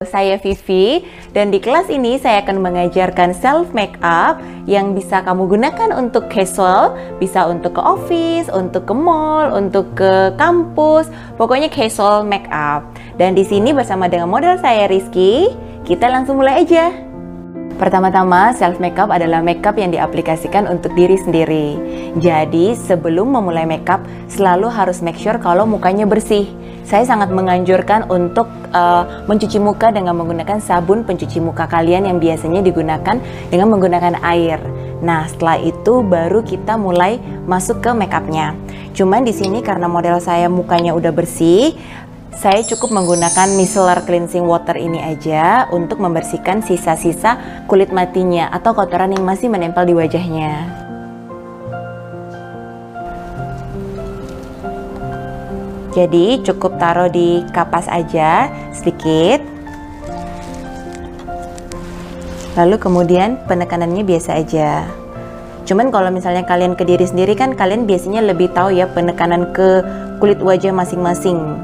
Saya Vivi, dan di kelas ini saya akan mengajarkan self makeup yang bisa kamu gunakan untuk casual, bisa untuk ke office, untuk ke mall, untuk ke kampus, pokoknya casual makeup. Dan di sini bersama dengan model saya Rizky, kita langsung mulai aja. Pertama-tama, self makeup adalah makeup yang diaplikasikan untuk diri sendiri. Jadi, sebelum memulai makeup, selalu harus make sure kalau mukanya bersih. Saya sangat menganjurkan untuk mencuci muka dengan menggunakan sabun pencuci muka kalian yang biasanya digunakan dengan menggunakan air. Nah, setelah itu baru kita mulai masuk ke makeupnya. Cuman di sini karena model saya mukanya udah bersih, saya cukup menggunakan micellar cleansing water ini aja untuk membersihkan sisa-sisa kulit matinya atau kotoran yang masih menempel di wajahnya. Jadi cukup taruh di kapas aja sedikit. Lalu kemudian penekanannya biasa aja. Cuman kalau misalnya kalian ke diri sendiri kan kalian biasanya lebih tahu ya penekanan ke kulit wajah masing-masing.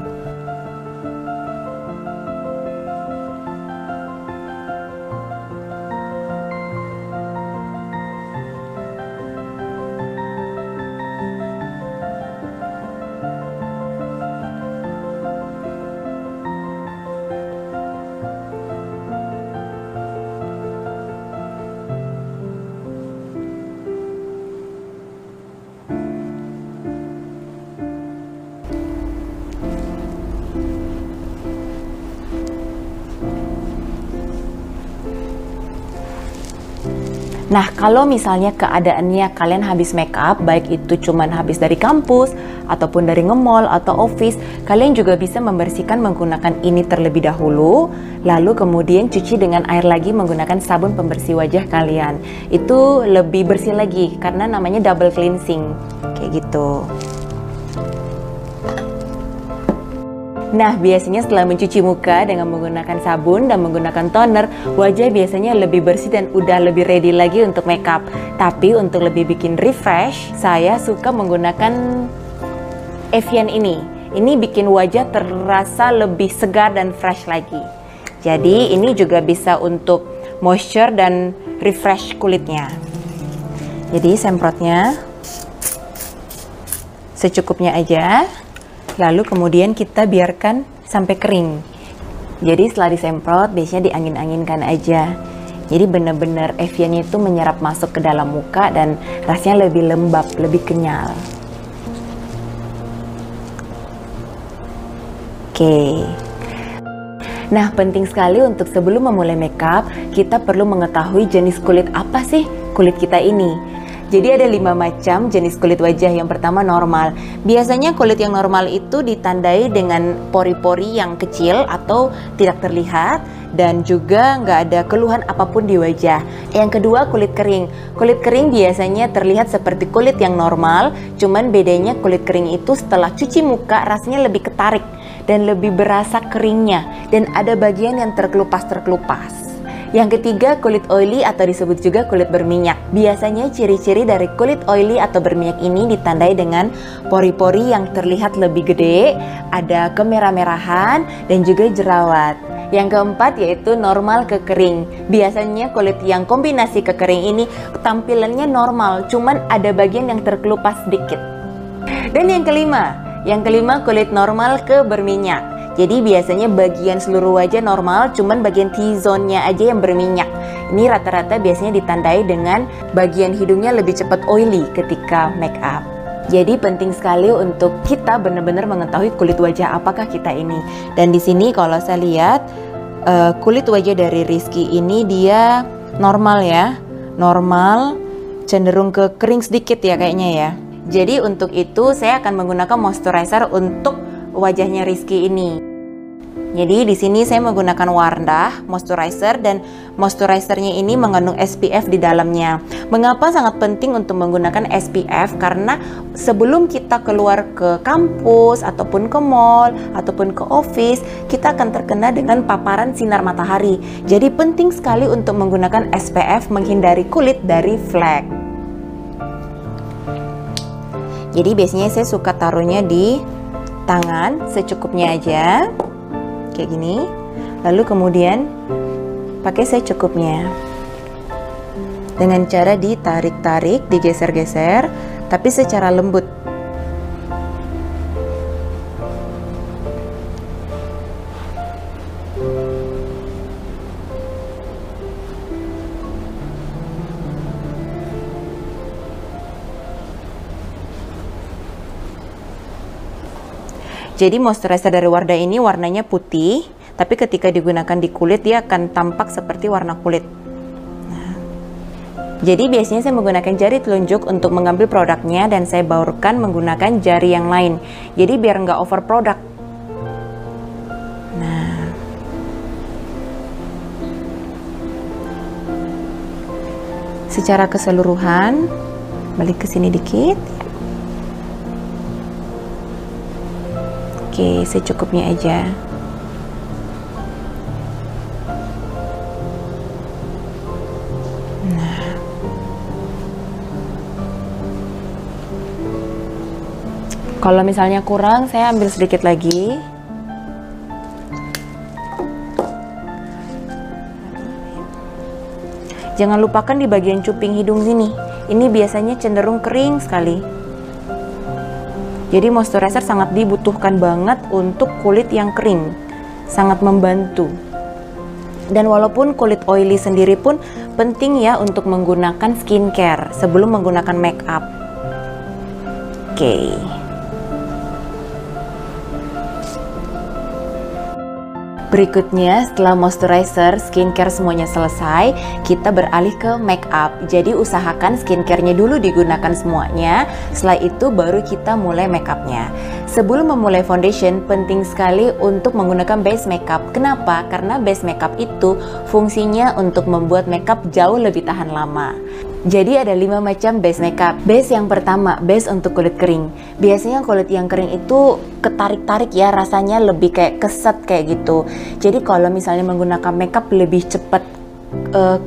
Nah, kalau misalnya keadaannya kalian habis makeup, baik itu cuman habis dari kampus, ataupun dari nge-mall atau office, kalian juga bisa membersihkan menggunakan ini terlebih dahulu, lalu kemudian cuci dengan air lagi menggunakan sabun pembersih wajah kalian. Itu lebih bersih lagi, karena namanya double cleansing, kayak gitu. Nah, biasanya setelah mencuci muka dengan menggunakan sabun dan menggunakan toner, wajah biasanya lebih bersih dan udah lebih ready lagi untuk makeup. Tapi untuk lebih bikin refresh, saya suka menggunakan Evian ini. Ini bikin wajah terasa lebih segar dan fresh lagi. Jadi ini juga bisa untuk moisture dan refresh kulitnya. Jadi semprotnya secukupnya aja. Lalu kemudian kita biarkan sampai kering. Jadi setelah disemprot biasanya diangin-anginkan aja. Jadi benar-benar Evian itu menyerap masuk ke dalam muka dan rasanya lebih lembab, lebih kenyal. Oke. Nah, penting sekali untuk sebelum memulai makeup, kita perlu mengetahui jenis kulit apa sih kulit kita ini. Jadi ada 5 macam jenis kulit wajah. Yang pertama normal. Biasanya kulit yang normal itu ditandai dengan pori-pori yang kecil atau tidak terlihat dan juga nggak ada keluhan apapun di wajah. Yang kedua kulit kering. Kulit kering biasanya terlihat seperti kulit yang normal, cuman bedanya kulit kering itu setelah cuci muka rasanya lebih ketarik dan lebih berasa keringnya dan ada bagian yang terkelupas-terkelupas. Yang ketiga, kulit oily atau disebut juga kulit berminyak. Biasanya ciri-ciri dari kulit oily atau berminyak ini ditandai dengan pori-pori yang terlihat lebih gede, ada kemerah-merahan, dan juga jerawat. Yang keempat yaitu normal ke kering. Biasanya kulit yang kombinasi ke kering ini tampilannya normal, cuman ada bagian yang terkelupas sedikit. Dan yang kelima kulit normal ke berminyak. Jadi biasanya bagian seluruh wajah normal, cuman bagian T-zone-nya aja yang berminyak. Ini rata-rata biasanya ditandai dengan bagian hidungnya lebih cepat oily ketika make up. Jadi penting sekali untuk kita benar-benar mengetahui kulit wajah apakah kita ini. Dan di sini kalau saya lihat kulit wajah dari Rizky ini dia normal ya, normal, cenderung ke kering sedikit ya kayaknya ya. Jadi untuk itu saya akan menggunakan moisturizer untuk wajahnya Rizky ini. Jadi di sini saya menggunakan Wardah moisturizer dan moisturizernya ini mengandung SPF di dalamnya. Mengapa sangat penting untuk menggunakan SPF? Karena sebelum kita keluar ke kampus ataupun ke mall ataupun ke office, kita akan terkena dengan paparan sinar matahari. Jadi penting sekali untuk menggunakan SPF menghindari kulit dari flek. Jadi biasanya saya suka taruhnya di tangan secukupnya aja, kayak gini. Lalu kemudian pakai secukupnya. Dengan cara ditarik-tarik, digeser-geser, tapi secara lembut. Jadi moisturizer dari Wardah ini warnanya putih, tapi ketika digunakan di kulit dia akan tampak seperti warna kulit. Nah, jadi biasanya saya menggunakan jari telunjuk untuk mengambil produknya dan saya baurkan menggunakan jari yang lain. Jadi biar nggak over produk. Nah, secara keseluruhan, balik ke sini dikit. Oke, secukupnya aja. Nah, kalau misalnya kurang, saya ambil sedikit lagi. Jangan lupakan di bagian cuping hidung sini. Ini biasanya cenderung kering sekali. Jadi moisturizer sangat dibutuhkan banget untuk kulit yang kering, sangat membantu. Dan walaupun kulit oily sendiri pun penting ya untuk menggunakan skincare sebelum menggunakan make up. Oke. Berikutnya, setelah moisturizer, skincare semuanya selesai, kita beralih ke make up. Jadi usahakan skincare-nya dulu digunakan semuanya, setelah itu baru kita mulai make up-nya. Sebelum memulai foundation, penting sekali untuk menggunakan base makeup. Kenapa? Karena base makeup itu fungsinya untuk membuat makeup jauh lebih tahan lama. Jadi ada 5 macam base makeup. Base yang pertama, base untuk kulit kering. Biasanya kulit yang kering itu ketarik-tarik ya, rasanya lebih kayak keset kayak gitu. Jadi kalau misalnya menggunakan makeup lebih cepat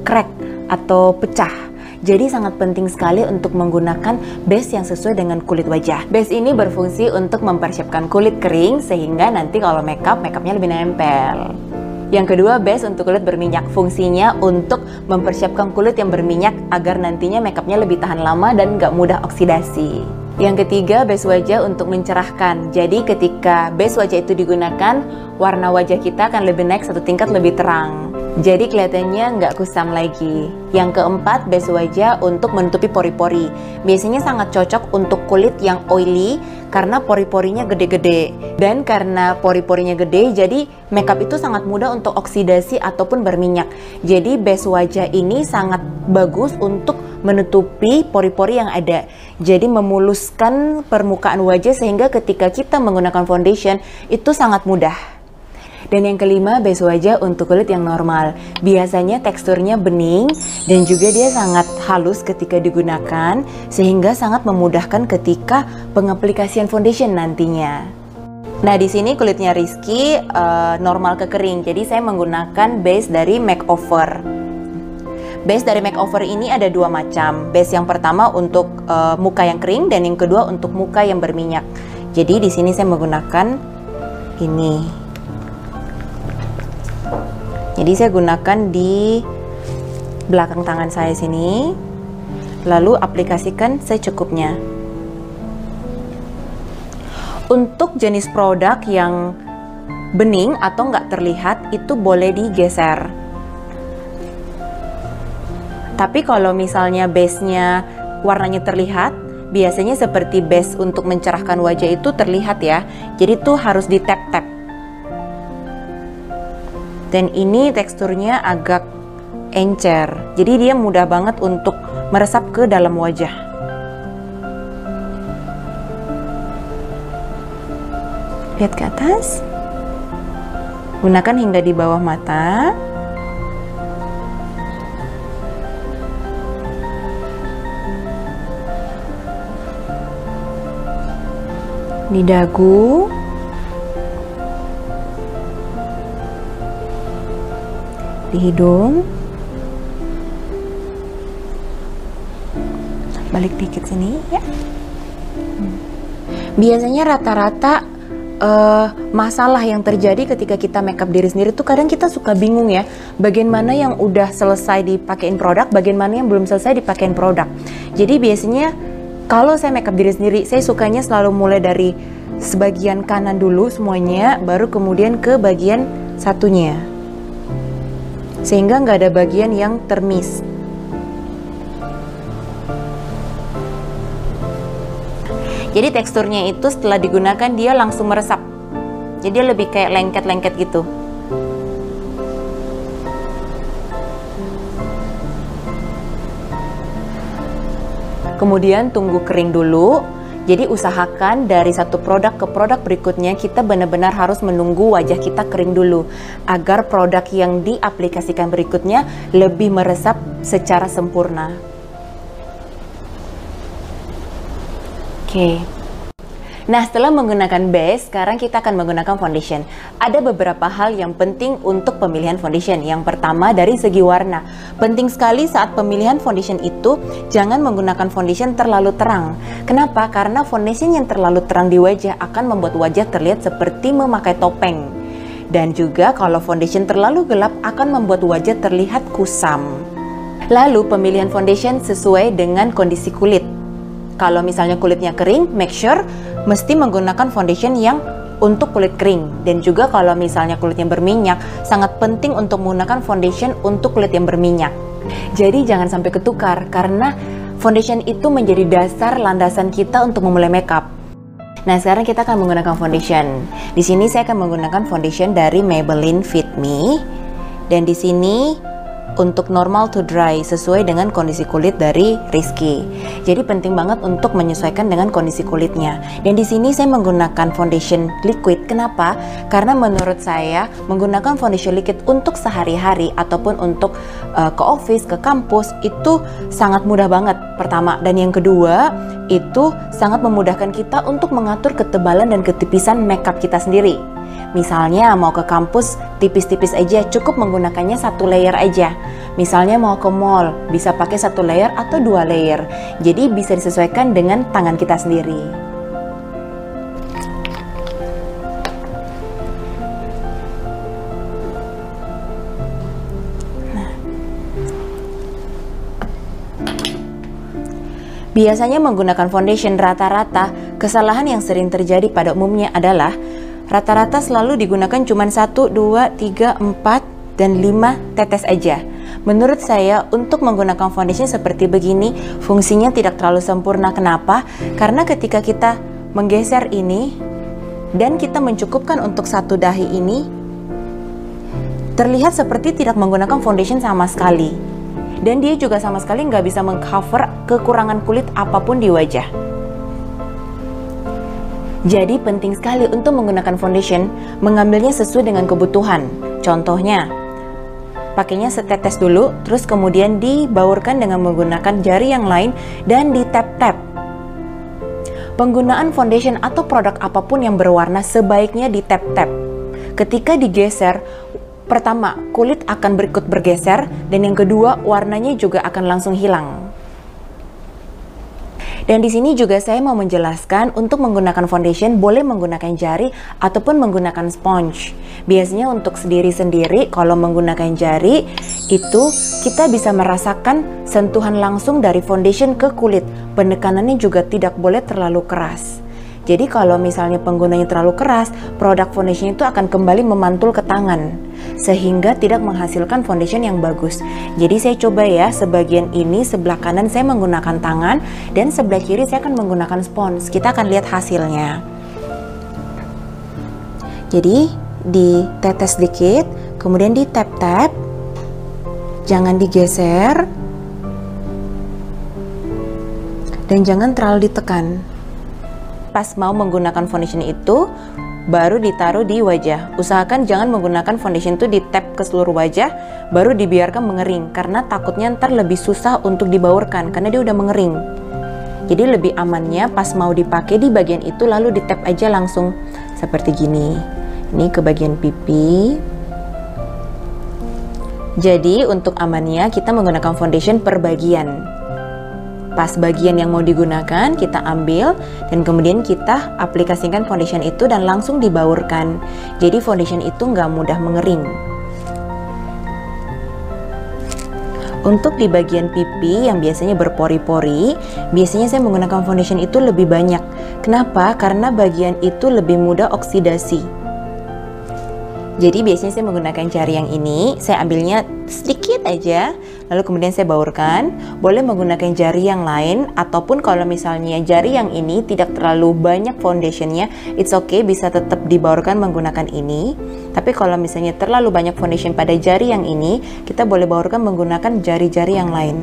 crack atau pecah. Jadi sangat penting sekali untuk menggunakan base yang sesuai dengan kulit wajah. Base ini berfungsi untuk mempersiapkan kulit kering sehingga nanti kalau makeupnya lebih nempel. Yang kedua, base untuk kulit berminyak. Fungsinya untuk mempersiapkan kulit yang berminyak agar nantinya makeupnya lebih tahan lama dan nggak mudah oksidasi. Yang ketiga, base wajah untuk mencerahkan. Jadi ketika base wajah itu digunakan, warna wajah kita akan lebih naik 1 tingkat lebih terang. Jadi kelihatannya nggak kusam lagi. Yang keempat, base wajah untuk menutupi pori-pori. Biasanya sangat cocok untuk kulit yang oily karena pori-porinya gede-gede. Dan karena pori-porinya gede, jadi makeup itu sangat mudah untuk oksidasi ataupun berminyak. Jadi base wajah ini sangat bagus untuk menutupi pori-pori yang ada. Jadi memuluskan permukaan wajah sehingga ketika kita menggunakan foundation itu sangat mudah. Dan yang kelima, base wajah untuk kulit yang normal. Biasanya teksturnya bening dan juga dia sangat halus ketika digunakan sehingga sangat memudahkan ketika pengaplikasian foundation nantinya. Nah, di sini kulitnya Rizky normal ke kering. Jadi saya menggunakan base dari Makeover. Base dari Makeover ini ada 2 macam. Base yang pertama untuk muka yang kering dan yang kedua untuk muka yang berminyak. Jadi di sini saya menggunakan ini. Jadi saya gunakan di belakang tangan saya sini, lalu aplikasikan secukupnya. Untuk jenis produk yang bening atau nggak terlihat itu boleh digeser. Tapi kalau misalnya base-nya warnanya terlihat, biasanya seperti base untuk mencerahkan wajah itu terlihat ya. Jadi tuh harus di tap-tap. Dan ini teksturnya agak encer, jadi dia mudah banget untuk meresap ke dalam wajah. Lihat ke atas, gunakan hingga di bawah mata. Di dagu. Di hidung, balik dikit sini ya. Biasanya rata-rata masalah yang terjadi ketika kita makeup diri sendiri tuh kadang kita suka bingung ya, bagian mana yang udah selesai dipakein produk, bagian mana yang belum selesai dipakein produk. Jadi biasanya kalau saya makeup diri sendiri, saya sukanya selalu mulai dari sebagian kanan dulu semuanya, baru kemudian ke bagian satunya, sehingga nggak ada bagian yang termiss. Jadi teksturnya itu setelah digunakan dia langsung meresap. Jadi dia lebih kayak lengket-lengket gitu. Kemudian tunggu kering dulu. Jadi usahakan dari satu produk ke produk berikutnya kita benar-benar harus menunggu wajah kita kering dulu agar produk yang diaplikasikan berikutnya lebih meresap secara sempurna. Oke. Nah, setelah menggunakan base, sekarang kita akan menggunakan foundation. Ada beberapa hal yang penting untuk pemilihan foundation. Yang pertama dari segi warna. Penting sekali saat pemilihan foundation itu jangan menggunakan foundation terlalu terang. Kenapa? Karena foundation yang terlalu terang di wajah akan membuat wajah terlihat seperti memakai topeng. Dan juga kalau foundation terlalu gelap akan membuat wajah terlihat kusam. Lalu pemilihan foundation sesuai dengan kondisi kulit. Kalau misalnya kulitnya kering, make sure mesti menggunakan foundation yang untuk kulit kering. Dan juga kalau misalnya kulitnya berminyak, sangat penting untuk menggunakan foundation untuk kulit yang berminyak. Jadi jangan sampai ketukar, karena foundation itu menjadi dasar landasan kita untuk memulai makeup. Nah, sekarang kita akan menggunakan foundation. Di sini saya akan menggunakan foundation dari Maybelline Fit Me. Dan di sini untuk normal to dry sesuai dengan kondisi kulit dari Rizky. Jadi penting banget untuk menyesuaikan dengan kondisi kulitnya. Dan di sini saya menggunakan foundation liquid. Kenapa? Karena menurut saya menggunakan foundation liquid untuk sehari-hari ataupun untuk ke office, ke kampus itu sangat mudah banget. Pertama, dan yang kedua itu sangat memudahkan kita untuk mengatur ketebalan dan ketipisan makeup kita sendiri. Misalnya mau ke kampus tipis-tipis aja, cukup menggunakannya satu layer aja. Misalnya mau ke mall, bisa pakai satu layer atau dua layer. Jadi bisa disesuaikan dengan tangan kita sendiri. Biasanya menggunakan foundation rata-rata, kesalahan yang sering terjadi pada umumnya adalah rata-rata selalu digunakan cuma 1, 2, 3, 4, dan 5 tetes aja. Menurut saya, untuk menggunakan foundation seperti begini, fungsinya tidak terlalu sempurna. Kenapa? Karena ketika kita menggeser ini, dan kita mencukupkan untuk satu dahi ini, terlihat seperti tidak menggunakan foundation sama sekali. Dan dia juga sama sekali nggak bisa mengcover kekurangan kulit apapun di wajah. Jadi penting sekali untuk menggunakan foundation, mengambilnya sesuai dengan kebutuhan. Contohnya, pakainya setetes dulu, terus kemudian dibaurkan dengan menggunakan jari yang lain dan ditap-tap. Penggunaan foundation atau produk apapun yang berwarna sebaiknya ditap-tap. Ketika digeser, pertama, kulit akan berikut bergeser, dan yang kedua, warnanya juga akan langsung hilang. Dan di sini juga saya mau menjelaskan untuk menggunakan foundation boleh menggunakan jari ataupun menggunakan sponge. Biasanya untuk sendiri-sendiri kalau menggunakan jari itu kita bisa merasakan sentuhan langsung dari foundation ke kulit. Penekanannya juga tidak boleh terlalu keras. Jadi kalau misalnya penggunanya terlalu keras, produk foundation itu akan kembali memantul ke tangan, sehingga tidak menghasilkan foundation yang bagus. Jadi saya coba ya, sebagian ini sebelah kanan saya menggunakan tangan, dan sebelah kiri saya akan menggunakan spons. Kita akan lihat hasilnya. Jadi ditetes sedikit, kemudian di tap-tap, jangan digeser, dan jangan terlalu ditekan. Pas mau menggunakan foundation itu baru ditaruh di wajah. Usahakan jangan menggunakan foundation itu di tap ke seluruh wajah baru dibiarkan mengering, karena takutnya ntar lebih susah untuk dibaurkan karena dia udah mengering. Jadi lebih amannya pas mau dipakai di bagian itu lalu di tap aja langsung seperti gini. Ini ke bagian pipi. Jadi untuk amannya kita menggunakan foundation per bagian. pas bagian yang mau digunakan, kita ambil dan kemudian kita aplikasikan foundation itu dan langsung dibaurkan. Jadi foundation itu nggak mudah mengering. Untuk di bagian pipi yang biasanya berpori-pori, biasanya saya menggunakan foundation itu lebih banyak. Kenapa? Karena bagian itu lebih mudah oksidasi. Jadi biasanya saya menggunakan jari yang ini, saya ambilnya sedikit aja, lalu kemudian saya baurkan. Boleh menggunakan jari yang lain, ataupun kalau misalnya jari yang ini tidak terlalu banyak foundationnya, it's okay, bisa tetap dibaurkan menggunakan ini. Tapi kalau misalnya terlalu banyak foundation pada jari yang ini, kita boleh baurkan menggunakan jari-jari yang lain.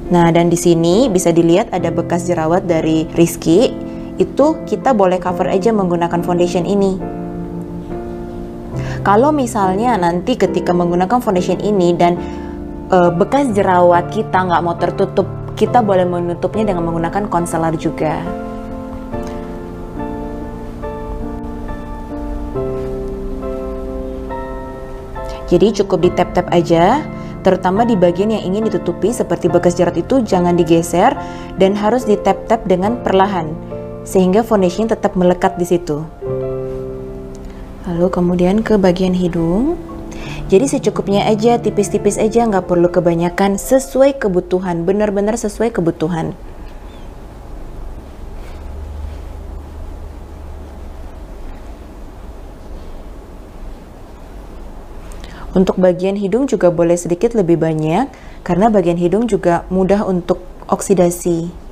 Nah, dan di sini bisa dilihat ada bekas jerawat dari Rizky. Itu kita boleh cover aja menggunakan foundation ini. Kalau misalnya nanti ketika menggunakan foundation ini dan bekas jerawat kita nggak mau tertutup, kita boleh menutupnya dengan menggunakan concealer juga. Jadi cukup di tap-tap aja, terutama di bagian yang ingin ditutupi seperti bekas jerawat itu jangan digeser dan harus di tap-tap dengan perlahan sehingga foundation tetap melekat di situ. Lalu kemudian ke bagian hidung. Jadi secukupnya aja, tipis-tipis aja, nggak perlu kebanyakan, sesuai kebutuhan, benar-benar sesuai kebutuhan. Untuk bagian hidung juga boleh sedikit lebih banyak, karena bagian hidung juga mudah untuk oksidasi.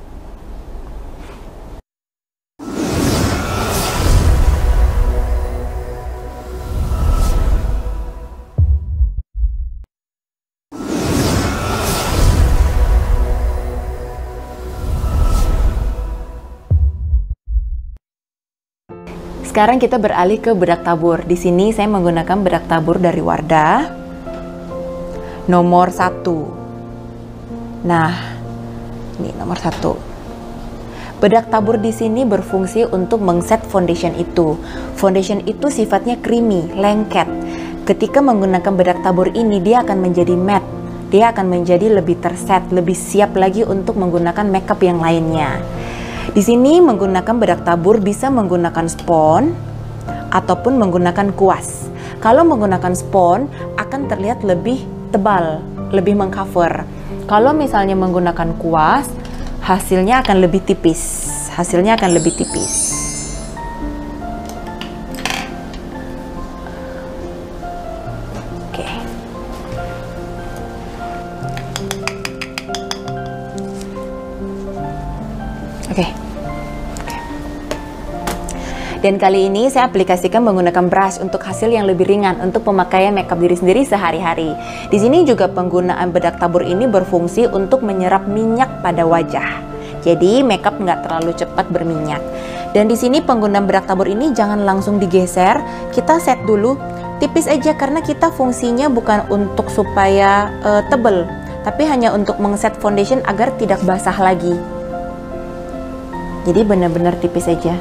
Sekarang kita beralih ke bedak tabur. Di sini saya menggunakan bedak tabur dari Wardah nomor 1. Nah, ini nomor 1. Bedak tabur di sini berfungsi untuk mengset foundation itu. Foundation itu sifatnya creamy, lengket. Ketika menggunakan bedak tabur ini, dia akan menjadi matte. Dia akan menjadi lebih terset, lebih siap lagi untuk menggunakan makeup yang lainnya. Di sini menggunakan bedak tabur bisa menggunakan spons ataupun menggunakan kuas. Kalau menggunakan spons akan terlihat lebih tebal, lebih mengcover. Kalau misalnya menggunakan kuas, hasilnya akan lebih tipis. Hasilnya akan lebih tipis. Oke. Oke. Dan kali ini saya aplikasikan menggunakan brush untuk hasil yang lebih ringan untuk pemakaian makeup diri sendiri sehari-hari. Di sini juga penggunaan bedak tabur ini berfungsi untuk menyerap minyak pada wajah. Jadi makeup nggak terlalu cepat berminyak. Dan di sini penggunaan bedak tabur ini jangan langsung digeser, kita set dulu tipis aja karena kita fungsinya bukan untuk supaya tebel, tapi hanya untuk mengset foundation agar tidak basah lagi. Jadi benar-benar tipis aja.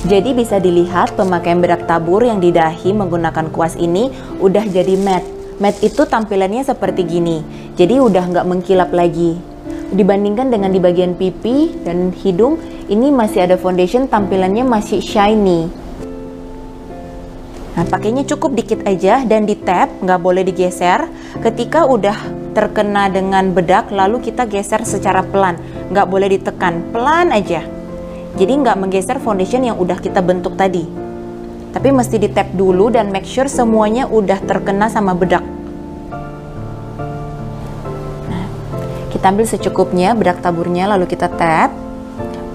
Jadi bisa dilihat pemakaian bedak tabur yang di dahi menggunakan kuas ini udah jadi matte. Matte itu tampilannya seperti gini. Jadi udah nggak mengkilap lagi. Dibandingkan dengan di bagian pipi dan hidung, ini masih ada foundation, tampilannya masih shiny. Nah, pakainya cukup dikit aja dan di tap, nggak boleh digeser. Ketika udah terkena dengan bedak, lalu kita geser secara pelan. Nggak boleh ditekan, pelan aja. Jadi nggak menggeser foundation yang udah kita bentuk tadi. Tapi mesti di tap dulu dan make sure semuanya udah terkena sama bedak. Nah, kita ambil secukupnya bedak taburnya lalu kita tap.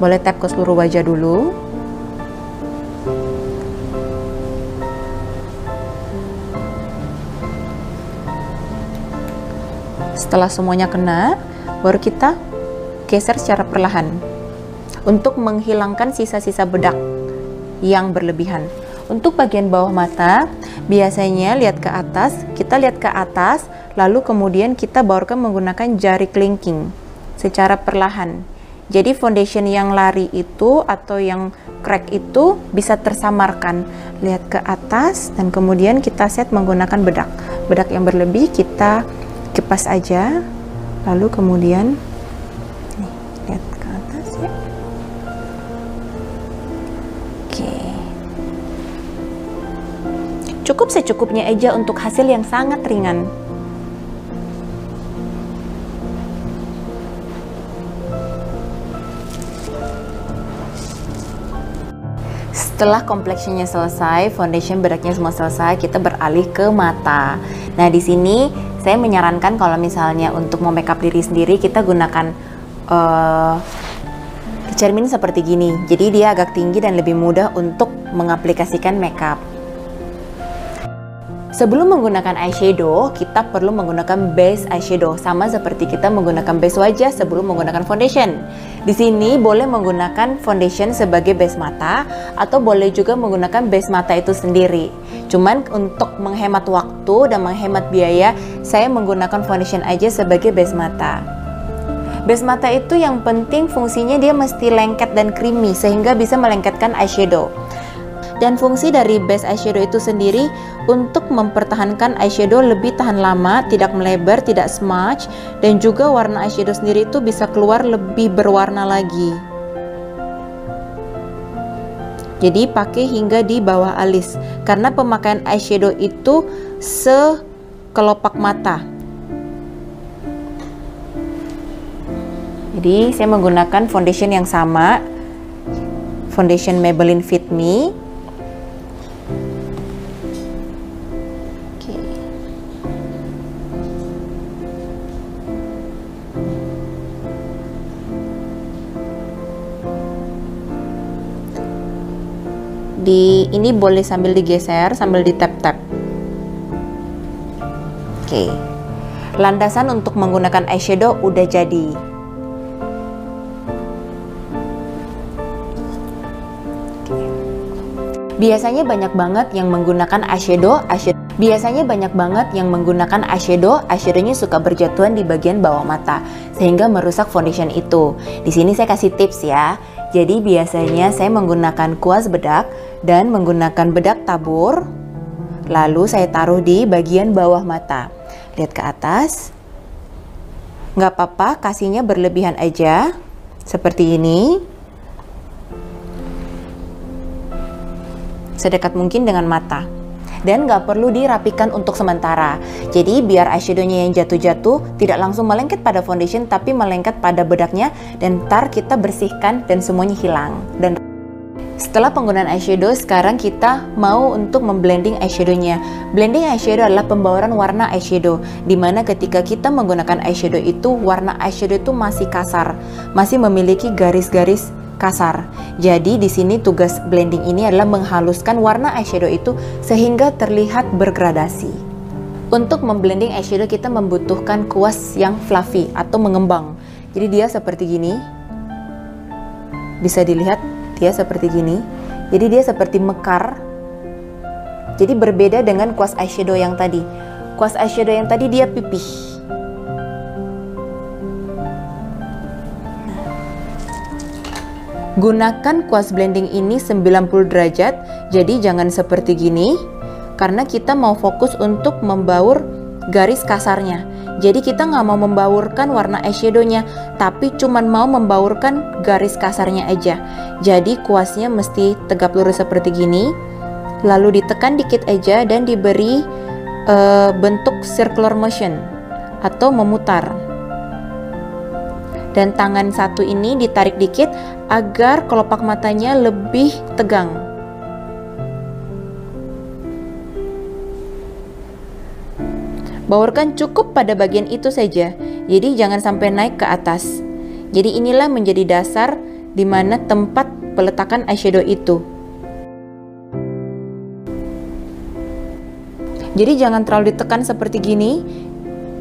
Boleh tap ke seluruh wajah dulu. Setelah semuanya kena, baru kita geser secara perlahan untuk menghilangkan sisa-sisa bedak yang berlebihan. Untuk bagian bawah mata, biasanya lihat ke atas, kita lihat ke atas, lalu kemudian kita baurkan menggunakan jari kelingking secara perlahan. Jadi foundation yang lari itu atau yang crack itu bisa tersamarkan. Lihat ke atas dan kemudian kita set menggunakan bedak. Bedak yang berlebih kita kipas aja, lalu kemudian cukup secukupnya aja untuk hasil yang sangat ringan. Setelah complexionnya selesai, foundation bedaknya semua selesai, kita beralih ke mata. Nah, di sini saya menyarankan kalau misalnya untuk mau makeup diri sendiri, kita gunakan cermin seperti gini. Jadi dia agak tinggi dan lebih mudah untuk mengaplikasikan makeup. Sebelum menggunakan eyeshadow, kita perlu menggunakan base eyeshadow, sama seperti kita menggunakan base wajah sebelum menggunakan foundation. Di sini boleh menggunakan foundation sebagai base mata, atau boleh juga menggunakan base mata itu sendiri. Cuman untuk menghemat waktu dan menghemat biaya, saya menggunakan foundation aja sebagai base mata. Base mata itu yang penting fungsinya dia mesti lengket dan creamy, sehingga bisa melengketkan eyeshadow. Dan fungsi dari base eyeshadow itu sendiri untuk mempertahankan eyeshadow lebih tahan lama, tidak melebar, tidak smudge, dan juga warna eyeshadow sendiri itu bisa keluar lebih berwarna lagi. Jadi pakai hingga di bawah alis, karena pemakaian eyeshadow itu sekelopak mata. Jadi saya menggunakan foundation yang sama, foundation Maybelline Fit Me. Ini boleh sambil digeser, sambil ditap-tap. Oke. Landasan untuk menggunakan eyeshadow udah jadi. Biasanya banyak banget yang menggunakan eyeshadow. Biasanya banyak banget yang menggunakan eyeshadownya suka berjatuhan di bagian bawah mata, sehingga merusak foundation itu. Di sini saya kasih tips ya. Jadi biasanya saya menggunakan kuas bedak dan menggunakan bedak tabur, lalu saya taruh di bagian bawah mata. Lihat ke atas. Nggak apa-apa, kasihnya berlebihan aja, seperti ini. Sedekat mungkin dengan mata. Dan nggak perlu dirapikan untuk sementara. Jadi biar eyeshadownya yang jatuh-jatuh tidak langsung melengket pada foundation, tapi melengket pada bedaknya, dan ntar kita bersihkan dan semuanya hilang. Dan setelah penggunaan eyeshadow, sekarang kita mau untuk memblending eyeshadownya. Blending eyeshadow adalah pembauran warna eyeshadow, dimana ketika kita menggunakan eyeshadow itu, warna eyeshadow itu masih kasar, masih memiliki garis-garis kasar. Jadi di sini tugas blending ini adalah menghaluskan warna eyeshadow itu sehingga terlihat bergradasi. Untuk memblending eyeshadow kita membutuhkan kuas yang fluffy atau mengembang. Jadi dia seperti gini. Bisa dilihat dia seperti gini. Jadi dia seperti mekar. Jadi berbeda dengan kuas eyeshadow yang tadi. Kuas eyeshadow yang tadi dia pipih. Gunakan kuas blending ini 90 derajat, jadi jangan seperti gini, karena kita mau fokus untuk membaur garis kasarnya. Jadi kita nggak mau membaurkan warna eyeshadownya, tapi cuman mau membaurkan garis kasarnya aja. Jadi kuasnya mesti tegap lurus seperti gini, lalu ditekan dikit aja dan diberi bentuk circular motion atau memutar. Dan tangan satu ini ditarik dikit agar kelopak matanya lebih tegang. Baurkan cukup pada bagian itu saja, jadi jangan sampai naik ke atas. Jadi inilah menjadi dasar di mana tempat peletakan eyeshadow itu. Jadi jangan terlalu ditekan seperti gini,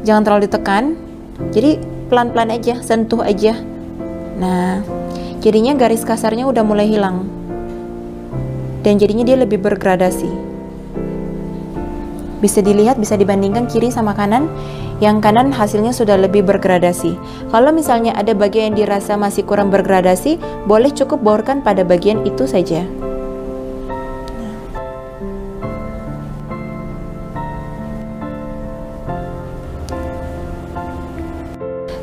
jangan terlalu ditekan. Jadi pelan-pelan aja, sentuh aja. Nah, jadinya garis kasarnya udah mulai hilang. Dan jadinya dia lebih bergradasi. Bisa dilihat, bisa dibandingkan kiri sama kanan. Yang kanan hasilnya sudah lebih bergradasi. Kalau misalnya ada bagian yang dirasa masih kurang bergradasi, boleh cukup baurkan pada bagian itu saja.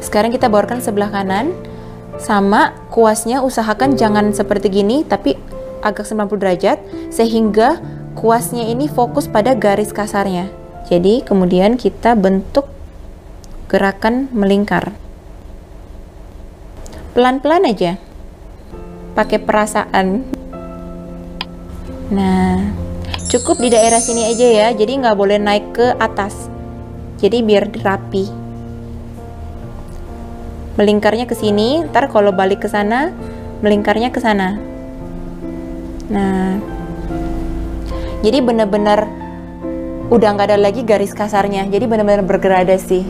Sekarang kita baurkan sebelah kanan. Sama kuasnya usahakan jangan seperti gini, tapi agak 90 derajat, sehingga kuasnya ini fokus pada garis kasarnya. Jadi kemudian kita bentuk gerakan melingkar. Pelan-pelan aja, pakai perasaan. Nah, cukup di daerah sini aja ya, jadi nggak boleh naik ke atas. Jadi biar rapi. Melingkarnya ke sini, ntar kalau balik ke sana, melingkarnya ke sana. Nah, jadi benar-benar udah nggak ada lagi garis kasarnya, jadi benar-benar bergradasi.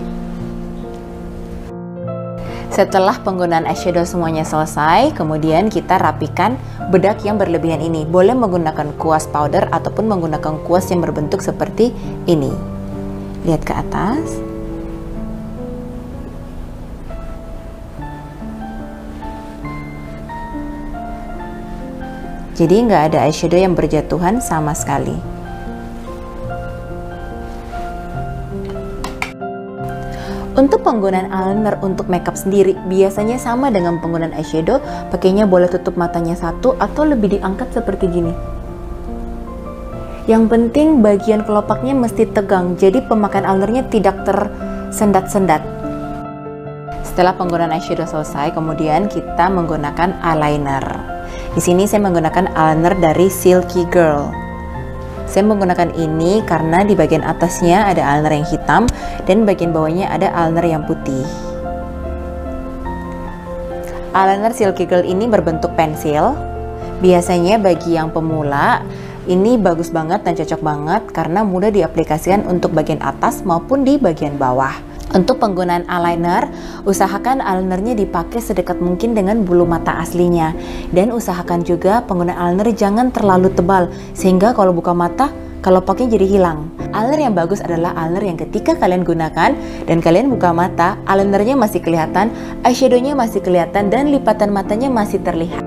Setelah penggunaan eyeshadow semuanya selesai, kemudian kita rapikan bedak yang berlebihan ini. Boleh menggunakan kuas powder ataupun menggunakan kuas yang berbentuk seperti ini. Lihat ke atas. Jadi nggak ada eyeshadow yang berjatuhan sama sekali. Untuk penggunaan eyeliner untuk makeup sendiri, biasanya sama dengan penggunaan eyeshadow, pakainya boleh tutup matanya satu atau lebih diangkat seperti gini. Yang penting bagian kelopaknya mesti tegang, jadi pemakaian eyelinernya tidak tersendat-sendat. Setelah penggunaan eyeshadow selesai, kemudian kita menggunakan eyeliner. Di sini saya menggunakan eyeliner dari Silky Girl. Saya menggunakan ini karena di bagian atasnya ada eyeliner yang hitam dan bagian bawahnya ada eyeliner yang putih. Eyeliner Silky Girl ini berbentuk pensil. Biasanya bagi yang pemula ini bagus banget dan cocok banget karena mudah diaplikasikan untuk bagian atas maupun di bagian bawah. Untuk penggunaan eyeliner, usahakan eyelinernya dipakai sedekat mungkin dengan bulu mata aslinya. Dan usahakan juga penggunaan eyeliner jangan terlalu tebal, sehingga kalau buka mata, kelopaknya jadi hilang. Eyeliner yang bagus adalah eyeliner yang ketika kalian gunakan dan kalian buka mata, eyelinernya masih kelihatan, eyeshadownya masih kelihatan, dan lipatan matanya masih terlihat.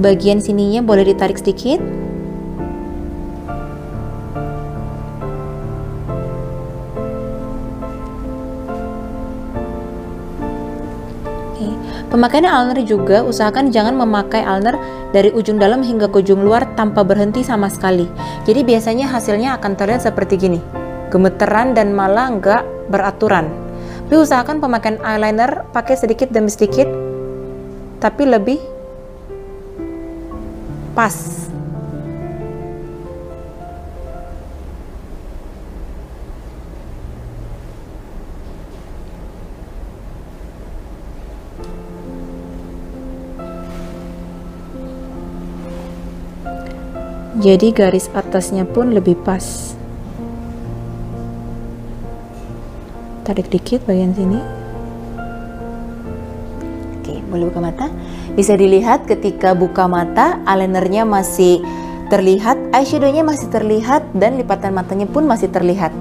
Bagian sininya boleh ditarik sedikit. Pemakaian eyeliner juga usahakan jangan memakai eyeliner dari ujung dalam hingga ke ujung luar tanpa berhenti sama sekali. Jadi biasanya hasilnya akan terlihat seperti gini, gemeteran dan malah nggak beraturan. Tapi usahakan pemakaian eyeliner pakai sedikit demi sedikit, tapi lebih pas. Jadi garis atasnya pun lebih pas. Tarik dikit bagian sini. Oke, boleh buka mata. Bisa dilihat ketika buka mata, eyelinernya masih terlihat, eyeshadownya masih terlihat, dan lipatan matanya pun masih terlihat.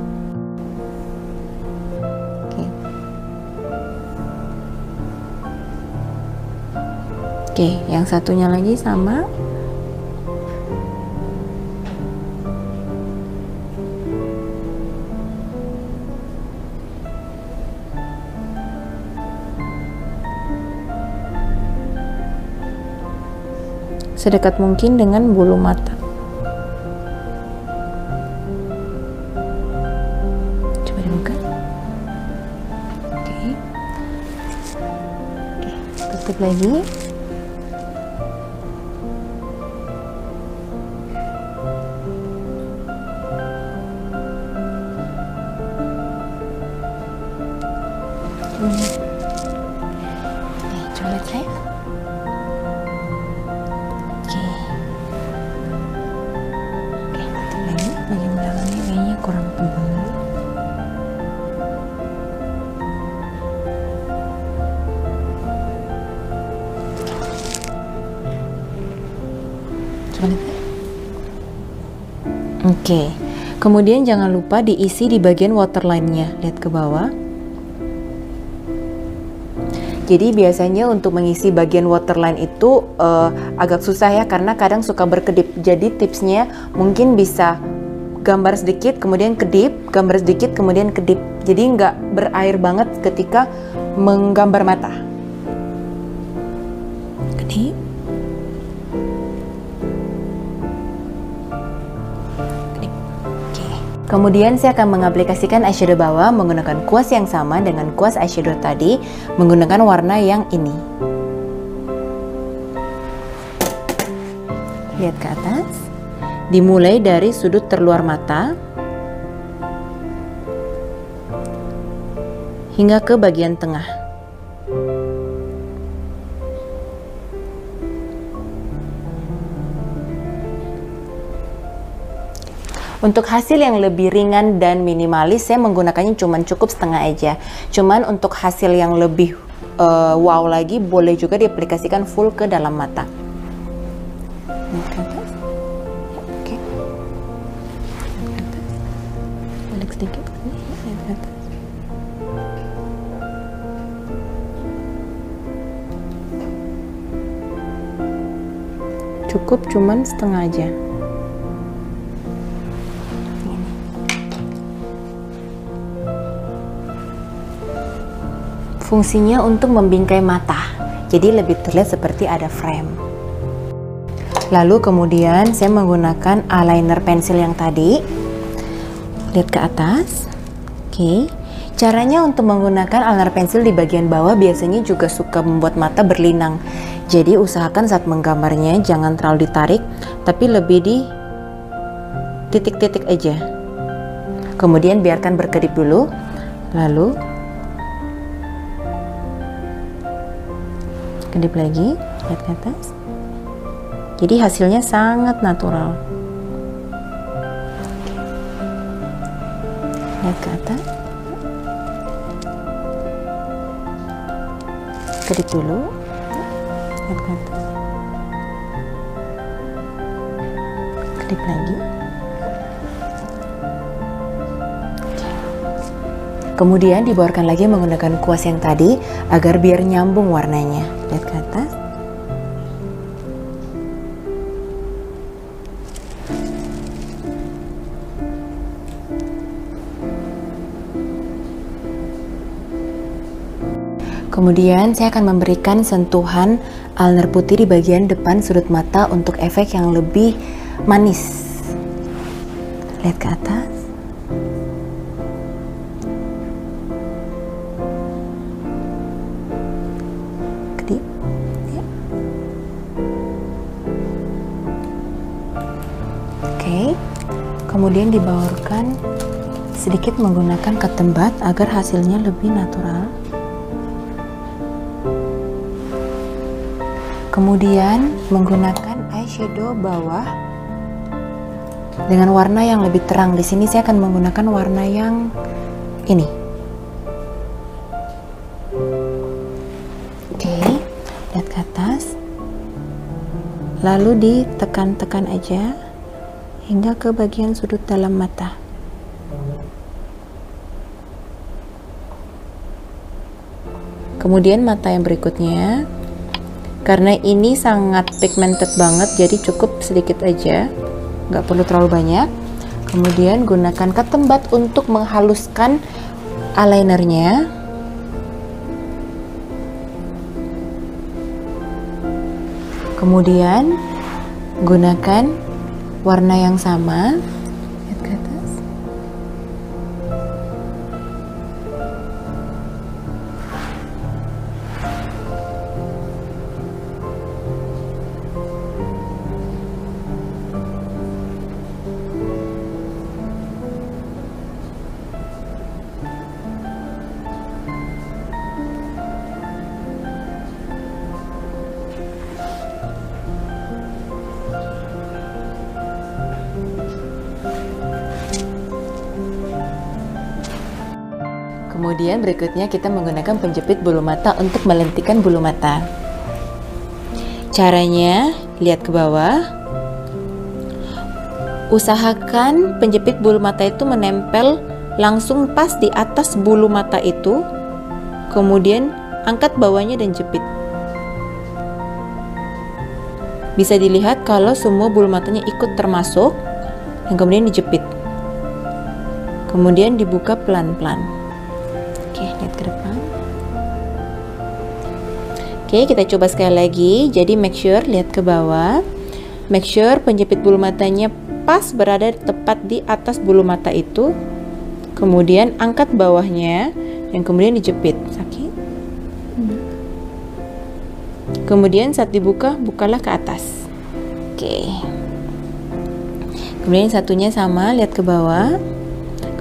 Oke, yang satunya lagi sama. Sedekat mungkin dengan bulu mata. Coba dibuka. Oke. Tutup lagi. Coba lihat saya. Bagian belakangnya kayaknya kurang tebal. Coba lihat. Oke, kemudian jangan lupa diisi di bagian waterline-nya. Lihat ke bawah. Jadi biasanya untuk mengisi bagian waterline itu agak susah ya, karena kadang suka berkedip. Jadi tipsnya mungkin bisa gambar sedikit kemudian kedip, gambar sedikit kemudian kedip. Jadi nggak berair banget ketika menggambar mata. Kedip. Kemudian saya akan mengaplikasikan eyeshadow bawah menggunakan kuas yang sama dengan kuas eyeshadow tadi, menggunakan warna yang ini. Lihat ke atas, dimulai dari sudut terluar mata hingga ke bagian tengah. Untuk hasil yang lebih ringan dan minimalis, saya menggunakannya cukup setengah aja. Cuman untuk hasil yang lebih wow lagi, boleh juga diaplikasikan full ke dalam mata. Oke. Balik sedikit. Cukup cuman setengah aja. Fungsinya untuk membingkai mata, jadi lebih terlihat seperti ada frame. Lalu kemudian saya menggunakan eyeliner pensil yang tadi. Lihat ke atas. Oke. Caranya untuk menggunakan eyeliner pensil di bagian bawah biasanya juga suka membuat mata berlinang. Jadi usahakan saat menggambarnya jangan terlalu ditarik, tapi lebih di titik-titik aja. Kemudian biarkan berkedip dulu. Lalu kedip lagi, lihat ke atas. Jadi hasilnya sangat natural. Lihat ke atas. Kedip dulu. Lihat ke atas. Kedip lagi. Kemudian dibawarkan lagi menggunakan kuas yang tadi agar biar nyambung warnanya. Lihat ke atas. Kemudian saya akan memberikan sentuhan eyeliner putih di bagian depan sudut mata untuk efek yang lebih manis. Lihat ke atas. Kedip. Ya. Oke. Kemudian dibaurkan sedikit menggunakan ketembat agar hasilnya lebih natural. Kemudian menggunakan eyeshadow bawah dengan warna yang lebih terang. Di sini saya akan menggunakan warna yang ini. Oke, lihat ke atas. Lalu ditekan-tekan aja hingga ke bagian sudut dalam mata. Kemudian mata yang berikutnya. Karena ini sangat pigmented banget, jadi cukup sedikit aja, nggak perlu terlalu banyak. Kemudian gunakan ketembat untuk menghaluskan eyelinernya. Kemudian gunakan warna yang sama. Lihat ke atas. Kemudian berikutnya kita menggunakan penjepit bulu mata untuk melentikan bulu mata. Caranya, lihat ke bawah. Usahakan penjepit bulu mata itu menempel langsung pas di atas bulu mata itu. Kemudian angkat bawahnya dan jepit. Bisa dilihat kalau semua bulu matanya ikut termasuk dan kemudian dijepit. Kemudian dibuka pelan-pelan. Oke, lihat ke depan. Oke, kita coba sekali lagi. Jadi make sure lihat ke bawah. Make sure penjepit bulu matanya pas berada tepat di atas bulu mata itu. Kemudian angkat bawahnya yang kemudian dijepit. Sakit? Kemudian saat dibuka, bukalah ke atas. Oke. Kemudian satunya sama, lihat ke bawah.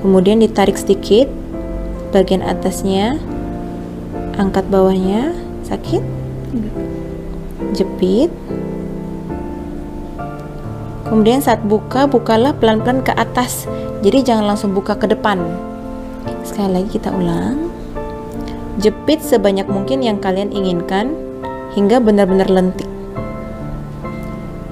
Kemudian ditarik sedikit bagian atasnya. Angkat bawahnya. Sakit? Jepit. Kemudian saat buka, bukalah pelan-pelan ke atas. Jadi jangan langsung buka ke depan. Sekali lagi kita ulang. Jepit sebanyak mungkin yang kalian inginkan hingga benar-benar lentik.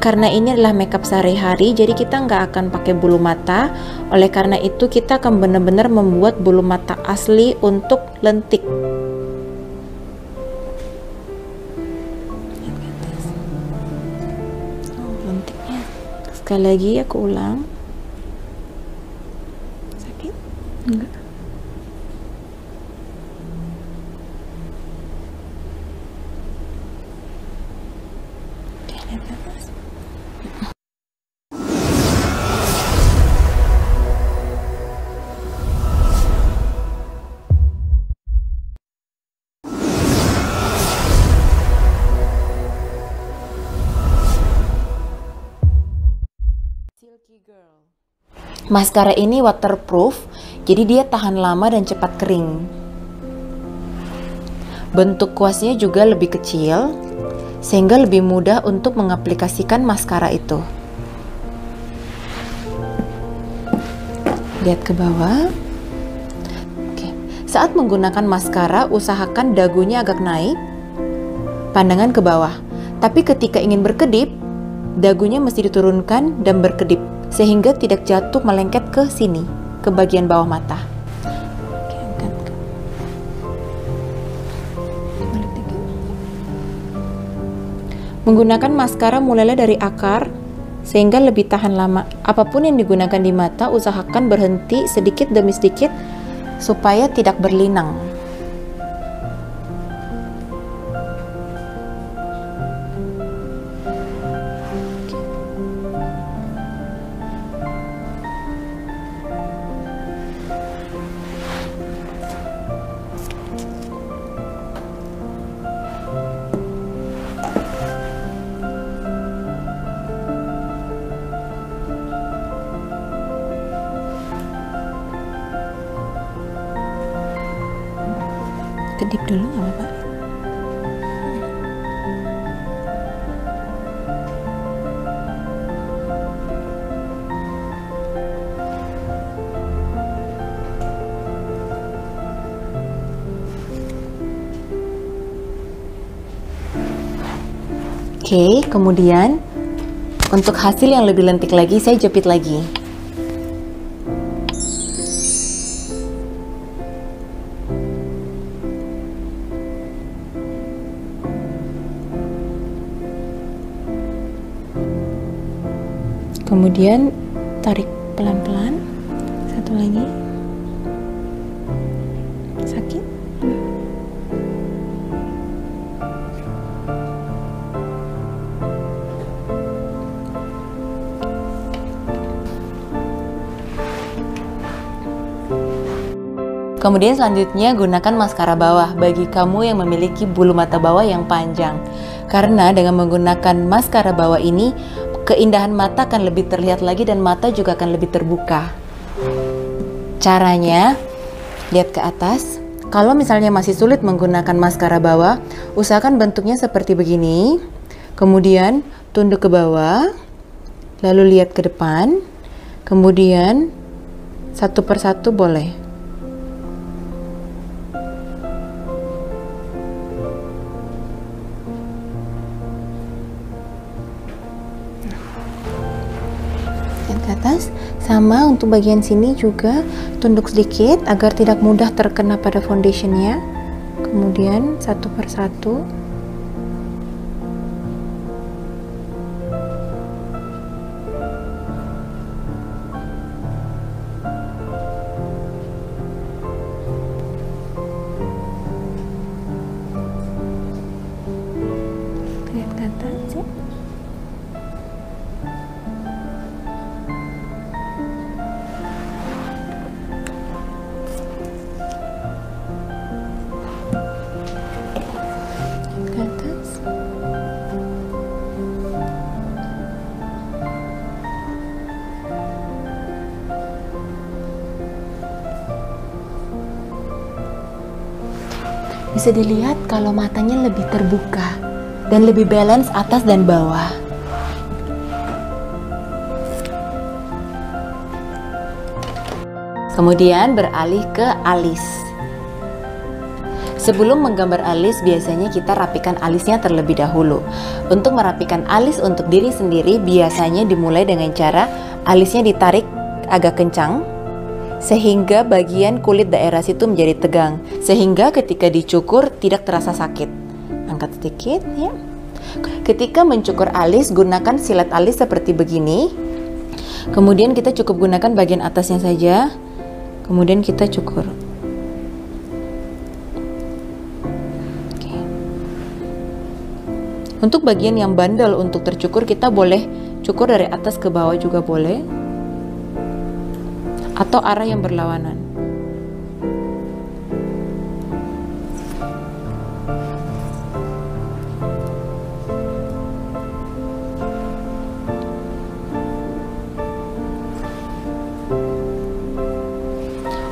Karena ini adalah makeup sehari-hari, jadi kita nggak akan pakai bulu mata. Oleh karena itu kita akan benar-benar membuat bulu mata asli untuk lentik. Lentiknya. Sekali lagi aku ulang. Sakit? Enggak. Maskara ini waterproof, jadi dia tahan lama dan cepat kering. Bentuk kuasnya juga lebih kecil, sehingga lebih mudah untuk mengaplikasikan maskara itu. Lihat ke bawah. Oke. Saat menggunakan maskara, usahakan dagunya agak naik, pandangan ke bawah. Tapi ketika ingin berkedip, dagunya mesti diturunkan dan berkedip, sehingga tidak jatuh melengket ke sini, ke bagian bawah mata. Oke, angkat. Balik lagi. Menggunakan maskara mulailah dari akar, sehingga lebih tahan lama. Apapun yang digunakan di mata, usahakan berhenti sedikit demi sedikit, supaya tidak berlinang. Kedip dulu nggak apa-apa. Oke, kemudian untuk hasil yang lebih lentik lagi, saya jepit lagi. Kemudian tarik pelan-pelan. Satu lagi. Sakit? Kemudian selanjutnya gunakan maskara bawah bagi kamu yang memiliki bulu mata bawah yang panjang. Karena dengan menggunakan maskara bawah ini, keindahan mata akan lebih terlihat lagi dan mata juga akan lebih terbuka. Caranya, lihat ke atas. Kalau misalnya masih sulit menggunakan maskara bawah, usahakan bentuknya seperti begini. Kemudian tunduk ke bawah, lalu lihat ke depan. Kemudian satu persatu boleh. Ke atas. Sama untuk bagian sini juga tunduk sedikit agar tidak mudah terkena pada foundationnya. Kemudian satu persatu. Lihat ke atas ya. bisa dilihat kalau matanya lebih terbuka dan lebih balance atas dan bawah. Kemudian beralih ke alis. Sebelum menggambar alis, biasanya kita rapikan alisnya terlebih dahulu. Untuk merapikan alis untuk diri sendiri, biasanya dimulai dengan cara alisnya ditarik agak kencang, sehingga bagian kulit daerah situ menjadi tegang, sehingga ketika dicukur tidak terasa sakit. Angkat sedikit ya. Ketika mencukur alis, gunakan silet alis seperti begini. Kemudian kita cukup gunakan bagian atasnya saja. Kemudian kita cukur. Untuk bagian yang bandel untuk tercukur, kita boleh cukur dari atas ke bawah juga boleh, atau arah yang berlawanan.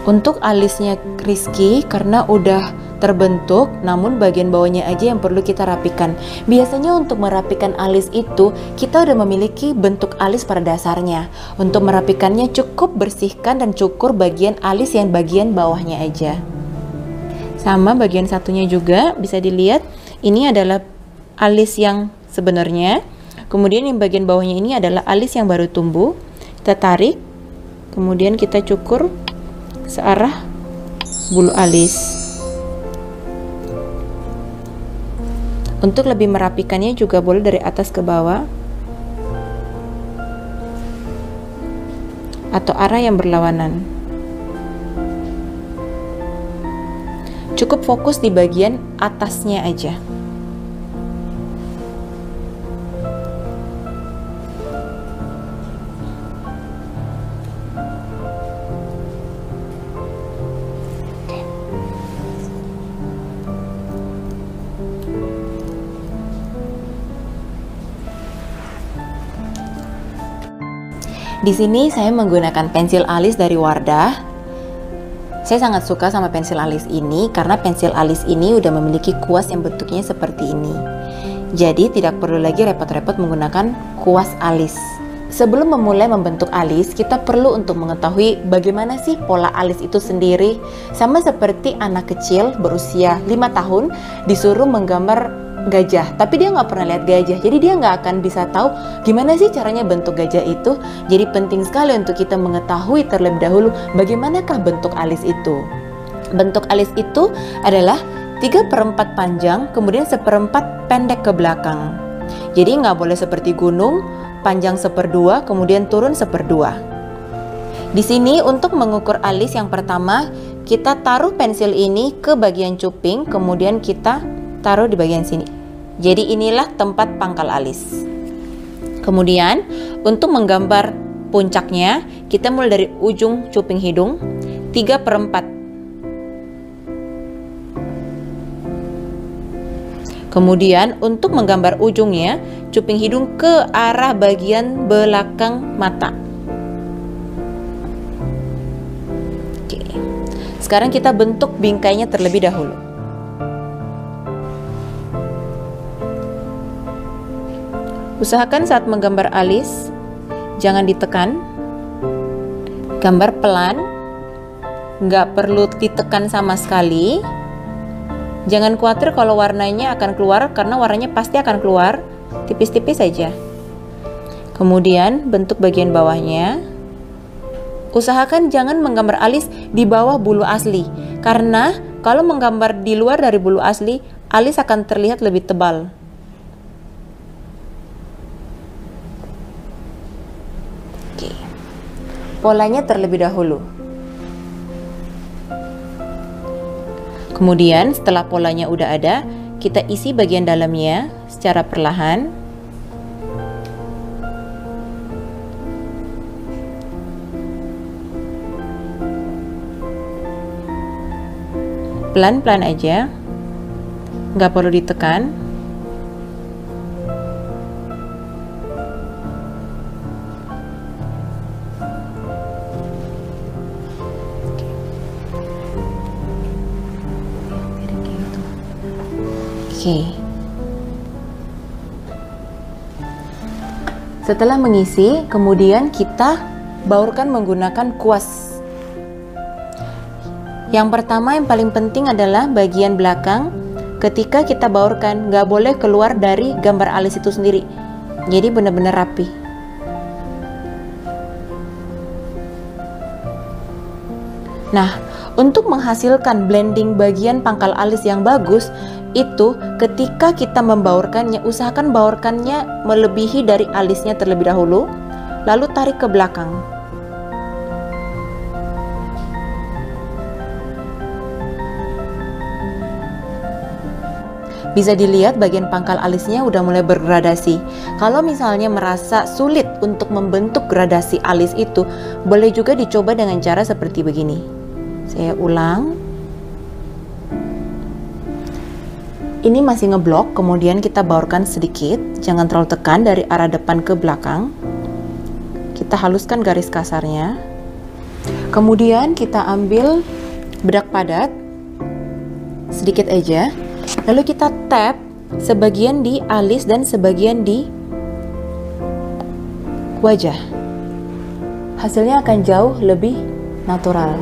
Untuk alisnya Rizky karena udah terbentuk, namun bagian bawahnya aja yang perlu kita rapikan. Biasanya untuk merapikan alis itu, kita udah memiliki bentuk alis pada dasarnya. Untuk merapikannya cukup bersihkan dan cukur bagian alis yang bagian bawahnya aja. Sama bagian satunya juga bisa dilihat, ini adalah alis yang sebenarnya. Kemudian yang bagian bawahnya ini adalah alis yang baru tumbuh. Kita tarik, kemudian kita cukur searah bulu alis. Untuk lebih merapikannya juga boleh dari atas ke bawah atau arah yang berlawanan. Cukup fokus di bagian atasnya aja. Di sini saya menggunakan pensil alis dari Wardah. Saya sangat suka sama pensil alis ini karena pensil alis ini udah memiliki kuas yang bentuknya seperti ini. Jadi tidak perlu lagi repot-repot menggunakan kuas alis. Sebelum memulai membentuk alis, kita perlu untuk mengetahui bagaimana sih pola alis itu sendiri. Sama seperti anak kecil berusia 5 tahun disuruh menggambar gajah, tapi dia nggak pernah lihat gajah, jadi dia nggak akan bisa tahu gimana sih caranya bentuk gajah itu. Jadi penting sekali untuk kita mengetahui terlebih dahulu bagaimanakah bentuk alis itu. Bentuk alis itu adalah 3/4 panjang, kemudian 1/4 pendek ke belakang. Jadi nggak boleh seperti gunung, panjang 1/2, kemudian turun 1/2. Di sini untuk mengukur alis yang pertama, kita taruh pensil ini ke bagian cuping, kemudian kita taruh di bagian sini. Jadi inilah tempat pangkal alis. Kemudian untuk menggambar puncaknya, kita mulai dari ujung cuping hidung 3/4. Kemudian untuk menggambar ujungnya, cuping hidung ke arah bagian belakang mata. Oke. Sekarang kita bentuk bingkainya terlebih dahulu. Usahakan saat menggambar alis, jangan ditekan, gambar pelan, nggak perlu ditekan sama sekali. Jangan khawatir kalau warnanya akan keluar, karena warnanya pasti akan keluar, tipis-tipis saja. Kemudian bentuk bagian bawahnya. Usahakan jangan menggambar alis di bawah bulu asli, karena kalau menggambar di luar dari bulu asli, alis akan terlihat lebih tebal. Polanya terlebih dahulu. Kemudian setelah polanya udah ada, kita isi bagian dalamnya secara perlahan. Pelan-pelan aja, nggak perlu ditekan. Oke. Setelah mengisi, kemudian kita baurkan menggunakan kuas. Yang pertama yang paling penting adalah bagian belakang. Ketika kita baurkan, nggak boleh keluar dari gambar alis itu sendiri. Jadi benar-benar rapi. Nah, untuk menghasilkan blending bagian pangkal alis yang bagus, itu ketika kita membaurkannya, usahakan baurkannya melebihi dari alisnya terlebih dahulu, lalu tarik ke belakang. Bisa dilihat bagian pangkal alisnya udah mulai bergradasi. Kalau misalnya merasa sulit untuk membentuk gradasi alis itu, boleh juga dicoba dengan cara seperti begini. Saya ulang. Ini masih ngeblok, kemudian kita baurkan sedikit, jangan terlalu tekan dari arah depan ke belakang. Kita haluskan garis kasarnya. Kemudian kita ambil bedak padat, sedikit aja. Lalu kita tap sebagian di alis dan sebagian di wajah. Hasilnya akan jauh lebih natural.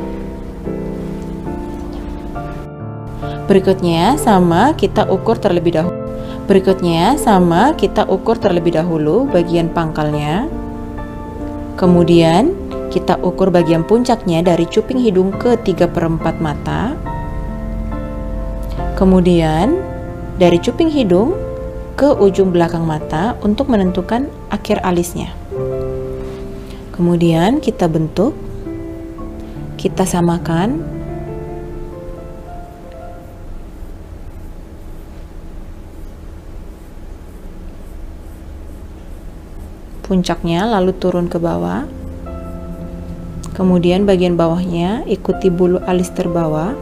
Berikutnya sama kita ukur terlebih dahulu. Bagian pangkalnya. Kemudian kita ukur bagian puncaknya dari cuping hidung ke 3/4 mata. Kemudian dari cuping hidung ke ujung belakang mata untuk menentukan akhir alisnya. Kemudian kita bentuk, kita samakan. Puncaknya lalu turun ke bawah. Kemudian bagian bawahnya ikuti bulu alis terbawah.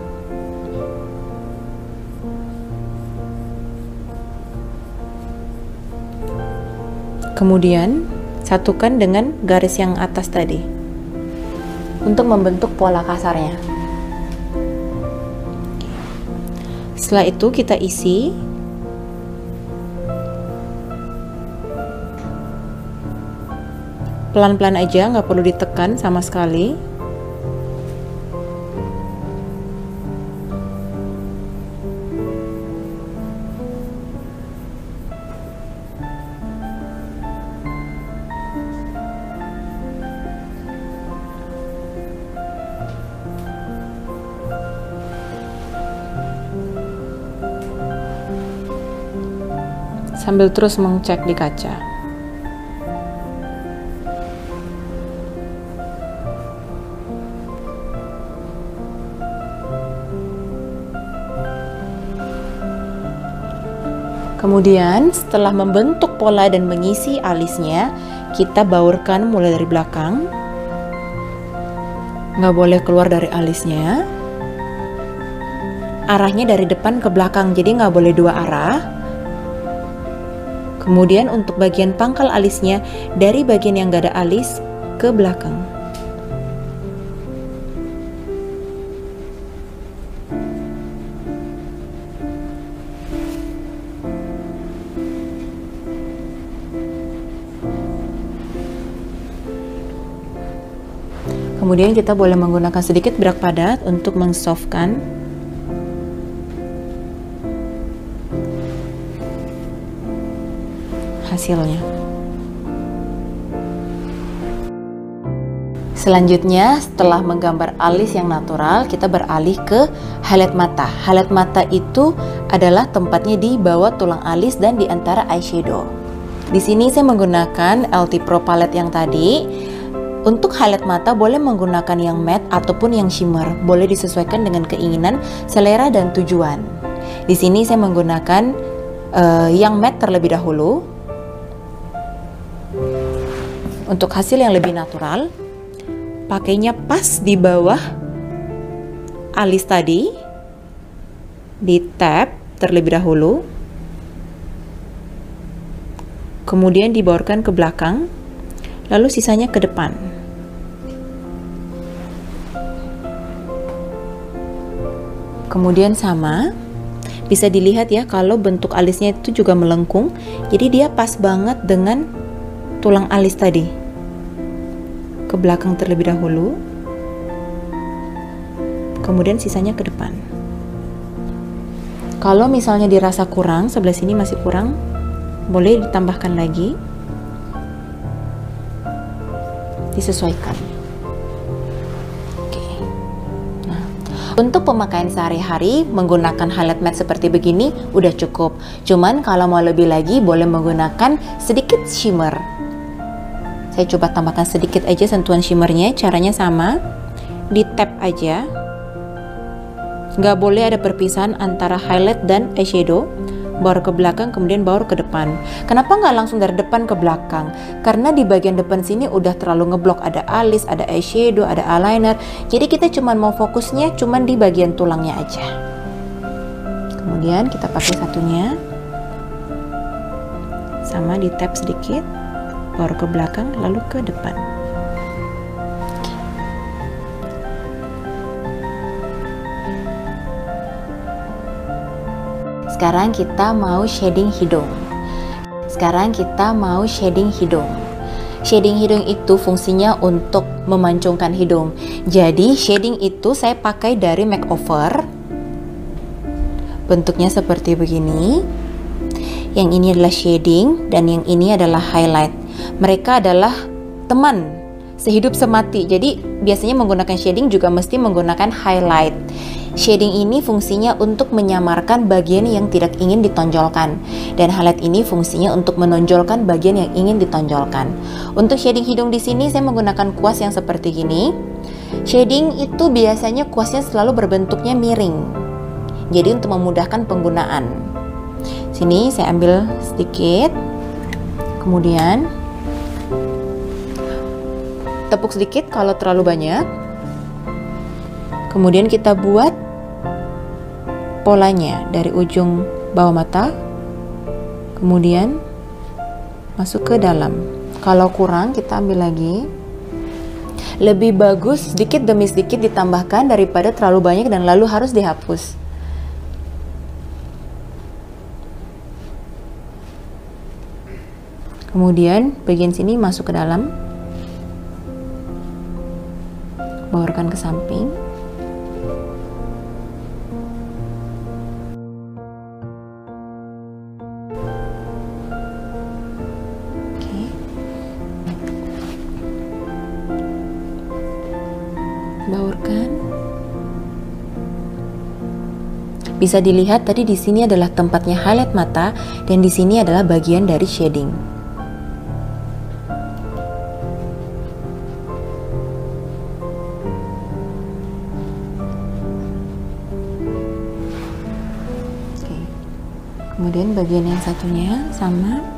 Kemudian satukan dengan garis yang atas tadi untuk membentuk pola kasarnya. Setelah itu kita isi. Pelan-pelan aja, nggak perlu ditekan sama sekali. Sambil terus mengecek di kaca. Kemudian setelah membentuk pola dan mengisi alisnya, kita baurkan mulai dari belakang. Nggak boleh keluar dari alisnya. Arahnya dari depan ke belakang, jadi nggak boleh dua arah. Kemudian untuk bagian pangkal alisnya, dari bagian yang nggak ada alis ke belakang. Kemudian kita boleh menggunakan sedikit bedak padat untuk mengsoftkan hasilnya. Selanjutnya, setelah menggambar alis yang natural, kita beralih ke highlight mata. Highlight mata itu adalah tempatnya di bawah tulang alis dan di antara eyeshadow. Di sini saya menggunakan LT Pro palette yang tadi. Untuk highlight mata boleh menggunakan yang matte ataupun yang shimmer, boleh disesuaikan dengan keinginan, selera dan tujuan. Di sini saya menggunakan yang matte terlebih dahulu. Untuk hasil yang lebih natural, pakainya pas di bawah alis tadi, di tap terlebih dahulu, kemudian dibaurkan ke belakang, lalu sisanya ke depan. Kemudian sama, Bisa dilihat ya kalau bentuk alisnya itu juga melengkung, jadi dia pas banget dengan tulang alis tadi. Ke belakang terlebih dahulu, kemudian sisanya ke depan. Kalau misalnya dirasa kurang, sebelah sini masih kurang, boleh ditambahkan lagi, disesuaikan. Oke. Nah, untuk pemakaian sehari-hari menggunakan highlight matte seperti begini udah cukup. Cuman kalau mau lebih lagi boleh menggunakan sedikit shimmer. Saya coba tambahkan sedikit aja sentuhan shimmernya. Caranya sama, di tap aja. Nggak boleh ada perpisahan antara highlight dan eyeshadow. Baru ke belakang, kemudian baru ke depan. Kenapa nggak langsung dari depan ke belakang? Karena di bagian depan sini udah terlalu ngeblok, ada alis, ada eyeshadow, ada eyeliner. Jadi kita cuma mau fokusnya cuma di bagian tulangnya aja. Kemudian kita pakai satunya, sama di tap sedikit, baru ke belakang, lalu ke depan. Sekarang kita mau shading hidung. Shading hidung itu fungsinya untuk memancungkan hidung. Jadi shading itu saya pakai dari makeover. Bentuknya seperti begini. Yang ini adalah shading dan yang ini adalah highlight. Mereka adalah teman sehidup semati. Jadi biasanya menggunakan shading juga mesti menggunakan highlight. Shading ini fungsinya untuk menyamarkan bagian yang tidak ingin ditonjolkan, dan highlight ini fungsinya untuk menonjolkan bagian yang ingin ditonjolkan. Untuk shading hidung di sini saya menggunakan kuas yang seperti gini. Shading itu biasanya kuasnya selalu berbentuknya miring, jadi untuk memudahkan penggunaan. Sini saya ambil sedikit, kemudian tepuk sedikit kalau terlalu banyak. Kemudian kita buat polanya dari ujung bawah mata, kemudian masuk ke dalam. Kalau kurang kita ambil lagi. Lebih bagus sedikit demi sedikit ditambahkan daripada terlalu banyak dan lalu harus dihapus. Kemudian bagian sini masuk ke dalam, bawakan ke samping. Baurkan. Bisa dilihat tadi di sini adalah tempatnya highlight mata dan di sini adalah bagian dari shading. Oke. Kemudian bagian yang satunya sama.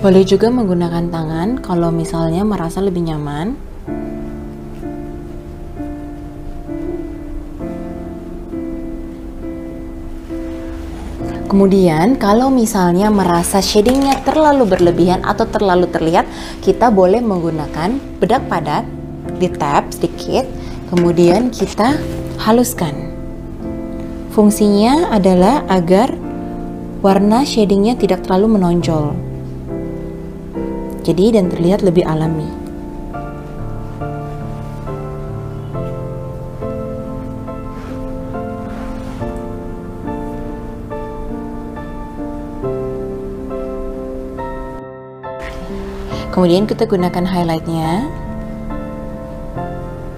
Boleh juga menggunakan tangan kalau misalnya merasa lebih nyaman. Kemudian kalau misalnya merasa shadingnya terlalu berlebihan atau terlalu terlihat, kita boleh menggunakan bedak padat, di tap sedikit, kemudian kita haluskan. Fungsinya adalah agar warna shadingnya tidak terlalu menonjol. Jadi dan terlihat lebih alami. Kemudian kita gunakan highlightnya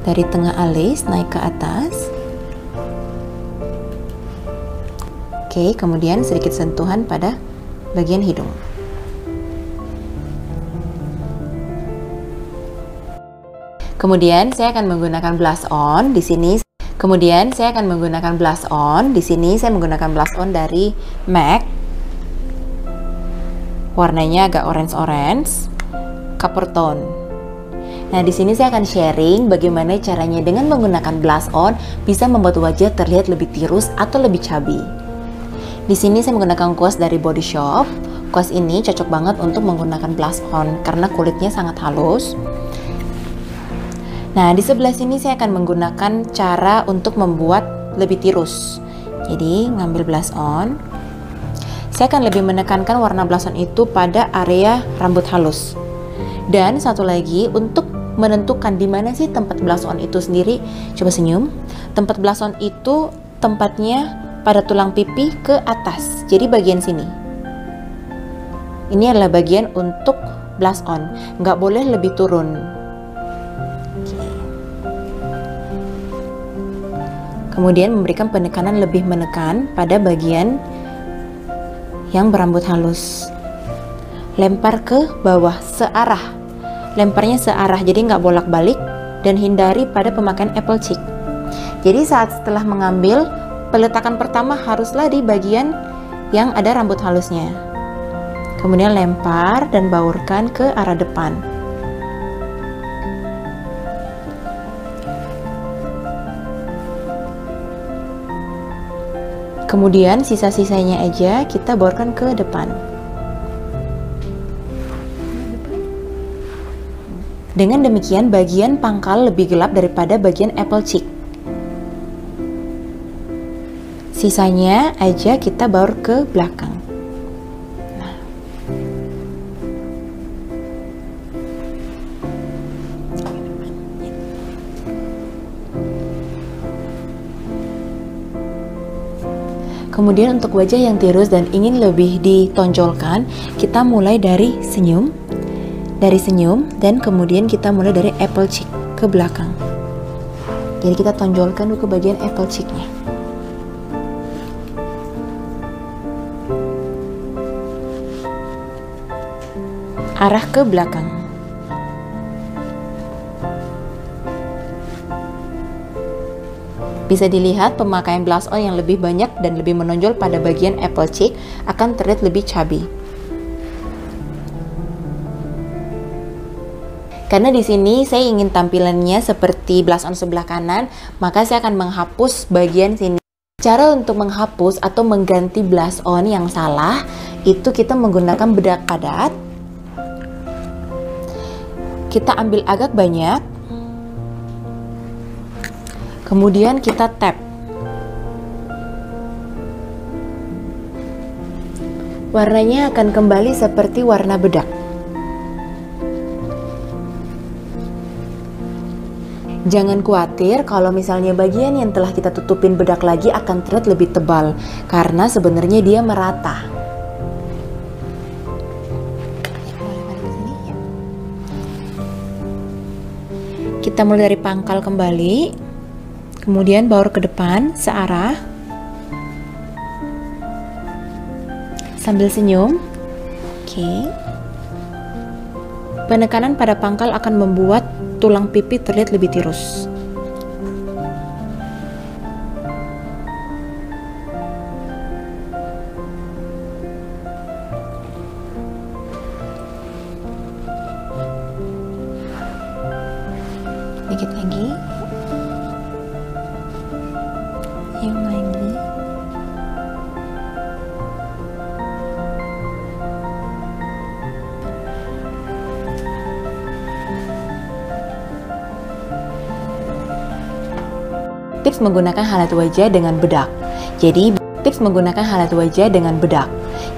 dari tengah alis naik ke atas. Oke, kemudian sedikit sentuhan pada bagian hidung. Kemudian saya akan menggunakan blush on di sini. Saya menggunakan blush on dari MAC. Warnanya agak orange, copper tone. Nah, di sini saya akan sharing bagaimana caranya dengan menggunakan blush on bisa membuat wajah terlihat lebih tirus atau lebih chubby. Di sini saya menggunakan kuas dari Body Shop. Kuas ini cocok banget untuk menggunakan blush on karena kulitnya sangat halus. Nah, di sebelah sini saya akan menggunakan cara untuk membuat lebih tirus. Jadi, ngambil blush on. Saya akan lebih menekankan warna blush on itu pada area rambut halus. Dan satu lagi, untuk menentukan di mana sih tempat blush on itu sendiri, coba senyum. Tempat blush on itu tempatnya pada tulang pipi ke atas. Jadi bagian sini. Ini adalah bagian untuk blush on. Nggak boleh lebih turun. Kemudian memberikan penekanan lebih menekan pada bagian yang berambut halus. Lempar ke bawah searah. Lemparnya searah, jadi nggak bolak-balik, dan hindari pada pemakaian apple cheek. Jadi setelah mengambil, peletakan pertama haruslah di bagian yang ada rambut halusnya. Kemudian lempar dan baurkan ke arah depan. Kemudian sisa-sisanya aja kita baurkan ke depan. Dengan demikian bagian pangkal lebih gelap daripada bagian apple cheek. Sisanya aja kita baur ke belakang. Kemudian untuk wajah yang tirus dan ingin lebih ditonjolkan, kita mulai dari senyum, dan kemudian kita mulai dari apple cheek ke belakang. Jadi kita tonjolkan dulu ke bagian apple cheeknya. Arah ke belakang. Bisa dilihat pemakaian blush on yang lebih banyak dan lebih menonjol pada bagian apple cheek akan terlihat lebih chubby. Karena di sini saya ingin tampilannya seperti blush on sebelah kanan, maka saya akan menghapus bagian sini. Cara untuk menghapus atau mengganti blush on yang salah itu kita menggunakan bedak padat. Kita ambil agak banyak. Kemudian kita tap. Warnanya akan kembali seperti warna bedak. Jangan khawatir kalau misalnya bagian yang telah kita tutupin bedak lagi akan terlihat lebih tebal, karena sebenarnya dia merata. Kita mulai dari pangkal kembali. Kemudian baur ke depan searah sambil senyum. Oke. Penekanan pada pangkal akan membuat tulang pipi terlihat lebih tirus. Dikit lagi. Yang lagi. Tips menggunakan highlight wajah dengan bedak.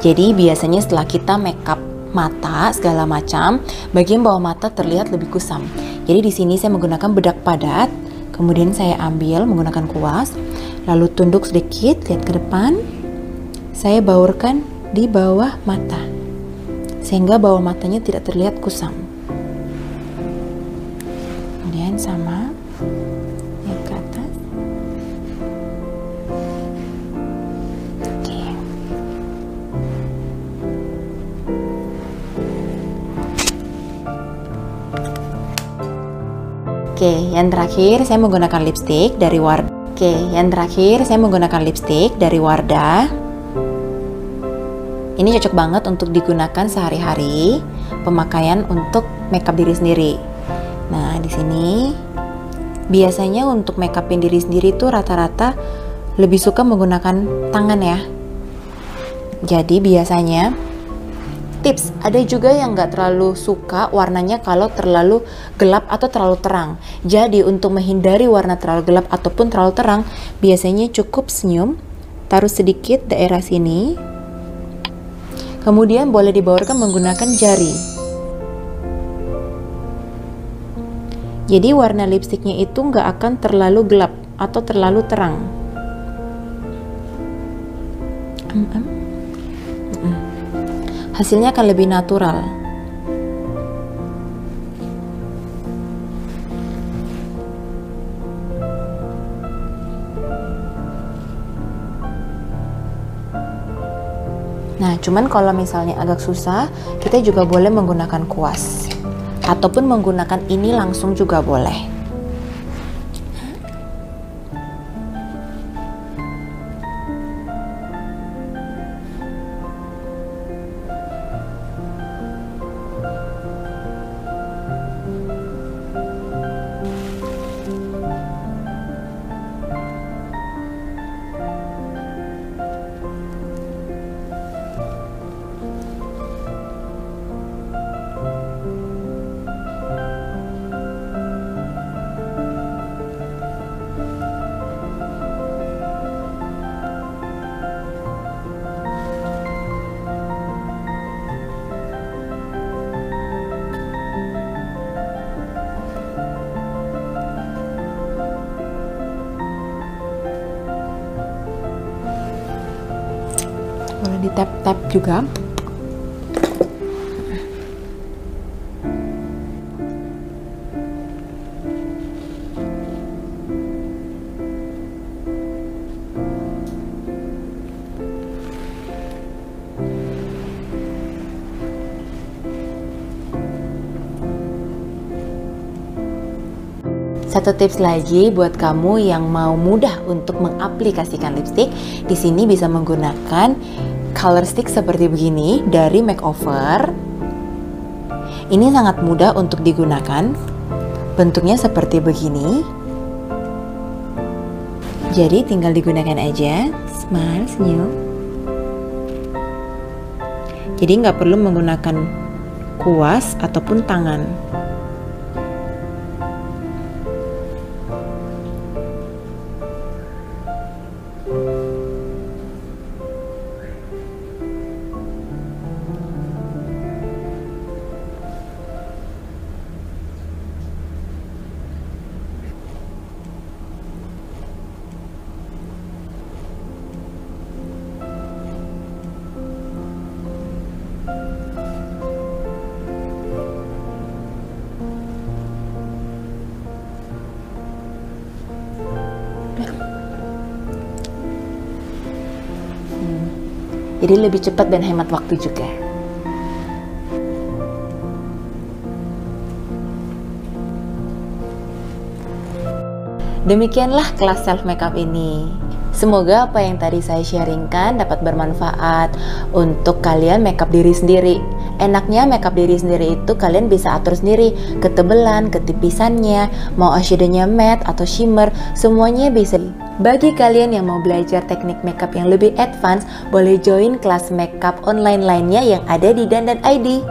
Jadi biasanya setelah kita makeup mata segala macam, bagian bawah mata terlihat lebih kusam. Jadi di sini saya menggunakan bedak padat. Kemudian saya ambil menggunakan kuas, lalu tunduk sedikit, lihat ke depan. Saya baurkan di bawah mata, sehingga bawah matanya tidak terlihat kusam. Kemudian sama, lihat ke atas. Oke. Oke, yang terakhir saya menggunakan lipstick dari Wardah. Ini cocok banget untuk digunakan sehari-hari, pemakaian untuk makeup diri sendiri. Nah, di sini biasanya untuk makeupin diri sendiri tuh rata-rata lebih suka menggunakan tangan ya. Jadi biasanya tips, ada juga yang nggak terlalu suka warnanya kalau terlalu gelap atau terlalu terang. Jadi untuk menghindari warna terlalu gelap ataupun terlalu terang, biasanya cukup senyum, taruh sedikit daerah sini, kemudian boleh dibaurkan menggunakan jari. Jadi warna lipstiknya itu nggak akan terlalu gelap atau terlalu terang. Hasilnya akan lebih natural. Nah, cuman kalau misalnya agak susah, kita juga boleh menggunakan kuas ataupun menggunakan ini langsung juga boleh. Boleh di tap-tap juga. Satu tips lagi buat kamu yang mau mudah untuk mengaplikasikan lipstick, di sini bisa menggunakan color stick seperti begini dari Makeover. Ini sangat mudah untuk digunakan. Bentuknya seperti begini. Jadi tinggal digunakan aja, smile, senyum. Jadi nggak perlu menggunakan kuas ataupun tangan. Jadi lebih cepat dan hemat waktu juga. Demikianlah kelas self makeup ini. Semoga apa yang tadi saya sharingkan dapat bermanfaat untuk kalian makeup diri sendiri. Enaknya makeup diri sendiri itu kalian bisa atur sendiri, ketebalan, ketipisannya, mau eyeshadownya matte atau shimmer, semuanya bisa. Bagi kalian yang mau belajar teknik makeup yang lebih advance, boleh join kelas makeup online lainnya yang ada di Dandan ID.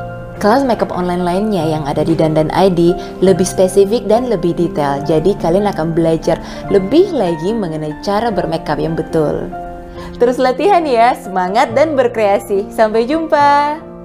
Kelas makeup online lainnya yang ada di Dandan ID lebih spesifik dan lebih detail, jadi kalian akan belajar lebih lagi mengenai cara bermakeup yang betul. Terus latihan ya, semangat dan berkreasi. Sampai jumpa!